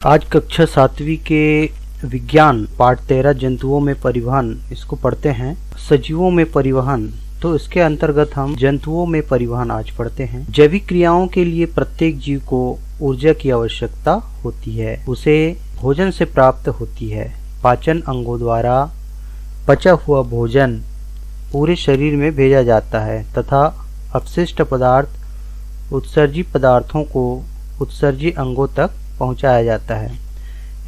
आज कक्षा 7वीं के विज्ञान पाठ 13 जंतुओं में परिवहन इसको पढ़ते हैं। सजीवों में परिवहन, तो इसके अंतर्गत हम जंतुओं में परिवहन आज पढ़ते हैं। जैविक क्रियाओं के लिए प्रत्येक जीव को ऊर्जा की आवश्यकता होती है, उसे भोजन से प्राप्त होती है। पाचन अंगों द्वारा पचा हुआ भोजन पूरे शरीर में भेजा जाता है तथा अपशिष्ट पदार्थ उत्सर्जी पदार्थों को उत्सर्जी अंगों तक पहुंचाया जाता है।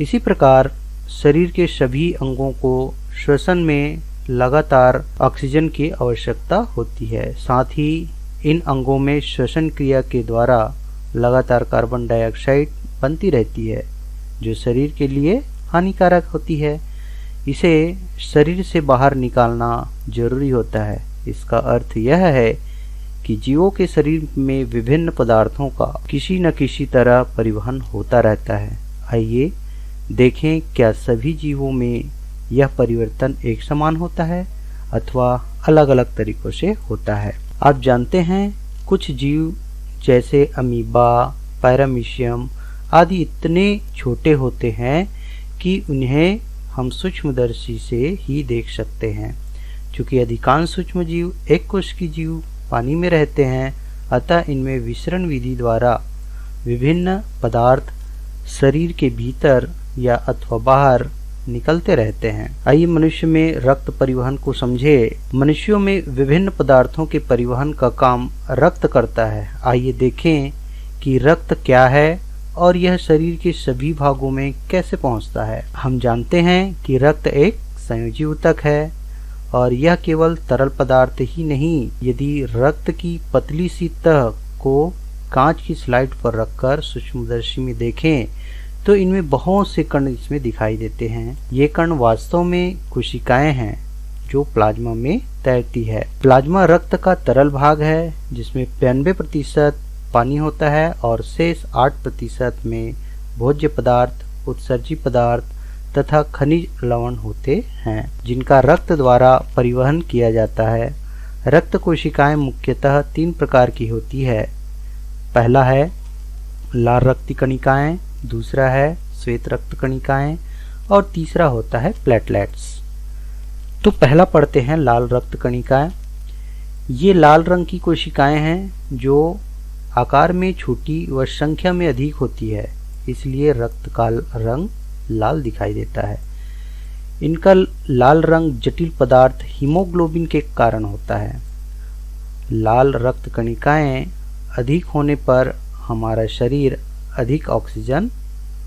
इसी प्रकार शरीर के सभी अंगों को श्वसन में लगातार ऑक्सीजन की आवश्यकता होती है। साथ ही इन अंगों में श्वसन क्रिया के द्वारा लगातार कार्बन डाइऑक्साइड बनती रहती है, जो शरीर के लिए हानिकारक होती है। इसे शरीर से बाहर निकालना जरूरी होता है। इसका अर्थ यह है कि जीवों के शरीर में विभिन्न पदार्थों का किसी न किसी तरह परिवहन होता रहता है। आइए देखें, क्या सभी जीवों में यह परिवर्तन एक समान होता है अथवा अलग अलग तरीकों से होता है। आप जानते हैं, कुछ जीव जैसे अमीबा, पैरामीशियम आदि इतने छोटे होते हैं कि उन्हें हम सूक्ष्मदर्शी से ही देख सकते हैं। चूँकि अधिकांश सूक्ष्म जीव एक कोश की जीव पानी में रहते हैं, अतः इनमें विसरण विधि द्वारा विभिन्न पदार्थ शरीर के भीतर या अथवा बाहर निकलते रहते हैं। आइए मनुष्य में रक्त परिवहन को समझे। मनुष्यों में विभिन्न पदार्थों के परिवहन का काम रक्त करता है। आइए देखें कि रक्त क्या है और यह शरीर के सभी भागों में कैसे पहुंचता है। हम जानते हैं कि रक्त एक संयोजी ऊतक है और यह केवल तरल पदार्थ ही नहीं। यदि रक्त की पतली सी तह को कांच की स्लाइड पर रखकर सूक्ष्मदर्शी में देखें तो इनमें बहुत से कण इसमें दिखाई देते हैं। ये कण वास्तव में कोशिकाएं हैं जो प्लाज्मा में तैरती है। प्लाज्मा रक्त का तरल भाग है जिसमें 92% पानी होता है और शेष 8% में भोज्य पदार्थ, उत्सर्जी पदार्थ तथा खनिज लवण होते हैं, जिनका रक्त द्वारा परिवहन किया जाता है। रक्त कोशिकाएं मुख्यतः 3 प्रकार की होती है। पहला है लाल रक्त कणिकाएं, दूसरा है श्वेत रक्त कणिकाएं और तीसरा होता है प्लेटलेट्स। तो पहला पढ़ते हैं लाल रक्त कणिकाएं। ये लाल रंग की कोशिकाएं हैं जो आकार में छोटी व संख्या में अधिक होती है, इसलिए रक्त का रंग लाल दिखाई देता है। इनका लाल रंग जटिल पदार्थ हीमोग्लोबिन के कारण होता है। लाल रक्त कणिकाएं अधिक होने पर हमारा शरीर अधिक ऑक्सीजन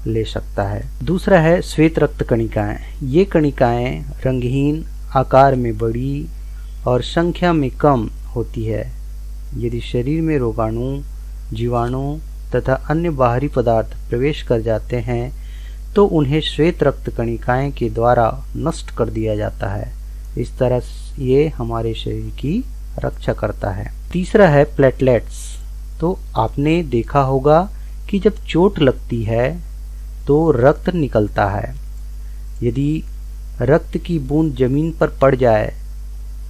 ले सकता है। दूसरा है श्वेत रक्त कणिकाएं। ये कणिकाएं रंगहीन, आकार में बड़ी और संख्या में कम होती है। यदि शरीर में रोगाणु, जीवाणु तथा अन्य बाहरी पदार्थ प्रवेश कर जाते हैं तो उन्हें श्वेत रक्त कणिकाएं के द्वारा नष्ट कर दिया जाता है। इस तरह ये हमारे शरीर की रक्षा करता है। तीसरा है प्लेटलेट्स। तो आपने देखा होगा कि जब चोट लगती है तो रक्त निकलता है। यदि रक्त की बूंद जमीन पर पड़ जाए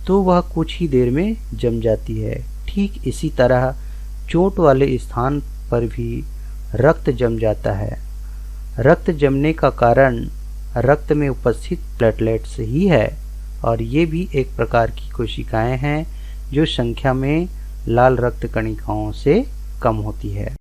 तो वह कुछ ही देर में जम जाती है। ठीक इसी तरह चोट वाले स्थान पर भी रक्त जम जाता है। रक्त जमने का कारण रक्त में उपस्थित प्लेटलेट्स ही है और ये भी एक प्रकार की कोशिकाएं हैं जो संख्या में लाल रक्त कणिकाओं से कम होती है।